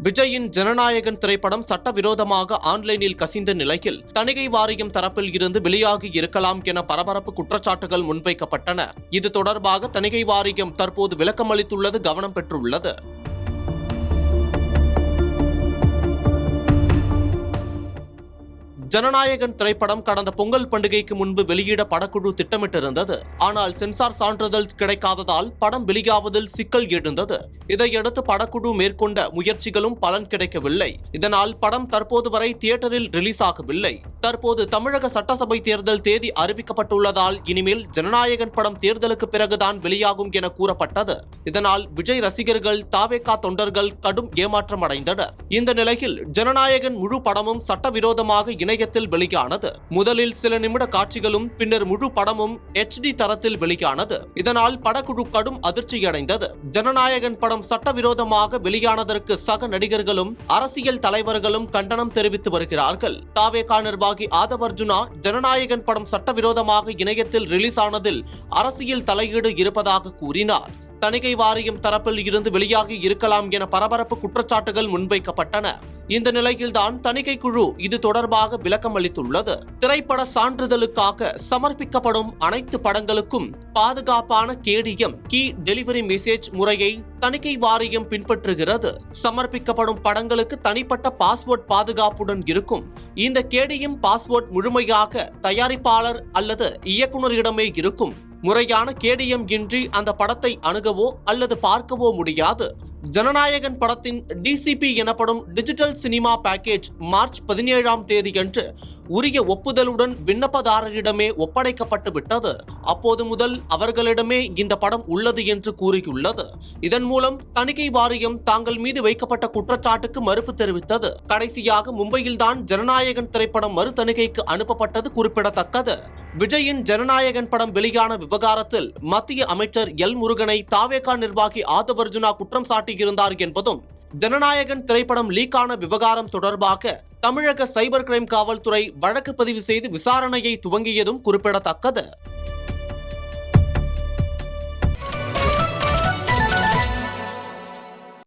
விஜயின் ஜனநாயகன் திரைப்படம் சட்டவிரோதமாக ஆன்லைனில் கசிந்த நிலையில் தணிக்கை வாரியம் தரப்பில் இருந்து வெளியாகி இருக்கலாம் என பரபரப்பு குற்றச்சாட்டுகள் முன்வைக்கப்பட்டன. இது தொடர்பாக தணிக்கை வாரியம் தற்போது விளக்கமளித்துள்ளது கவனம் பெற்றுள்ளது. ஜனநாயகன் திரைப்படம் கடந்த பொங்கல் பண்டிகைக்கு முன்பு வெளியிட படக்குழு திட்டமிட்டிருந்தது. ஆனால் சென்சார் சான்றிதழ் கிடைக்காததால் படம் வெளியாவதில் சிக்கல் எழுந்தது. இதையடுத்து படக்குழு மேற்கொண்ட முயற்சிகளும் பலன் கிடைக்கவில்லை. இதனால் படம் தற்போது வரை தியேட்டரில் ரிலீஸ் ஆகவில்லை. தற்போது தமிழக சட்டசபை தேர்தல் தேதி அறிவிக்கப்பட்டுள்ளதால் இனிமேல் ஜனநாயகன் படம் தேர்தலுக்கு பிறகுதான் வெளியாகும் என கூறப்பட்டது. இதனால் விஜய் ரசிகர்கள், தாவேகா தொண்டர்கள் கடும் ஏமாற்றம் அடைந்தனர். இந்த நிலையில் ஜனநாயகன் முழு படமும் சட்டவிரோதமாக இணையத்தில் வெளியானது. முதலில் சில நிமிட காட்சிகளும் பின்னர் முழு படமும் HD தரத்தில் வெளியானது. இதனால் படக்குழு கடும் அதிர்ச்சியடைந்தது. ஜனநாயகன் படம் சட்டவிரோதமாக வெளியானதற்கு சக நடிகர்களும் அரசியல் தலைவர்களும் கண்டனம் தெரிவித்து வருகிறார்கள். தாவேகா நிர்வாகி ஆதவர்ஜுனா ஜனநாயகன் படம் சட்டவிரோதமாக இணையத்தில் ரிலீஸ் ஆனதில் அரசியல் தலையீடு இருப்பதாக கூறினார். தணிக்கை வாரியம் தரப்பில் இருந்து வெளியாகி இருக்கலாம் என பரபரப்பு குற்றச்சாட்டுகள் முன்வைக்கப்பட்டன. இந்த நிலையில்தான் தணிக்கை குழு இது தொடர்பாக விளக்கம் அளித்துள்ளது. திரைப்பட சான்றிதழுக்காக சமர்ப்பிக்கப்படும் அனைத்து படங்களுக்கும் பாதுகாப்பான KDM கீ டெலிவரி மெசேஜ் முறையை தணிக்கை வாரியம் பின்பற்றுகிறது. சமர்ப்பிக்கப்படும் படங்களுக்கு தனிப்பட்ட பாஸ்வேர்ட் பாதுகாப்புடன் இருக்கும். இந்த KDM பாஸ்வேர்ட் முழுமையாக தயாரிப்பாளர் அல்லது இயக்குநரிடமே இருக்கும். முறையான KDM இன்றி அந்த படத்தை அணுகவோ அல்லது பார்க்கவோ முடியாது. ஜனநாயகன் படத்தின் DCP எனப்படும் டிஜிட்டல் சினிமா பேக்கேஜ் மார்ச் 17ஆம் தேதியன்று உரிய ஒப்புதலுடன் விண்ணப்பதாரரிடமே ஒப்படைக்கப்பட்டு விட்டது. அப்போது முதல் அவர்களிடமே இந்த படம் உள்ளது என்று கூறியுள்ளது. இதன் மூலம் தணிக்கை வாரியம் தாங்கள் மீது வைக்கப்பட்ட குற்றச்சாட்டுக்கு மறுப்பு தெரிவித்தது. கடைசியாக மும்பையில்தான் ஜனநாயகன் திரைப்படம் மறு தணிக்கைக்கு அனுப்பப்பட்டது குறிப்பிடத்தக்கது. விஜயின் ஜனநாயகன் படம் வெளியான விவகாரத்தில் மத்திய அமைச்சர் எல் முருகனை தாவேகா நிர்வாகி ஆதவர்ஜுனா குற்றம் சாட்டியிருந்தார் என்பதும், ஜனநாயகன் திரைப்படம் லீக்கான விவகாரம் தொடர்பாக தமிழக சைபர் கிரைம் காவல்துறை வழக்கு பதிவு செய்து விசாரணையை துவங்கியதும் குறிப்பிடத்தக்கது.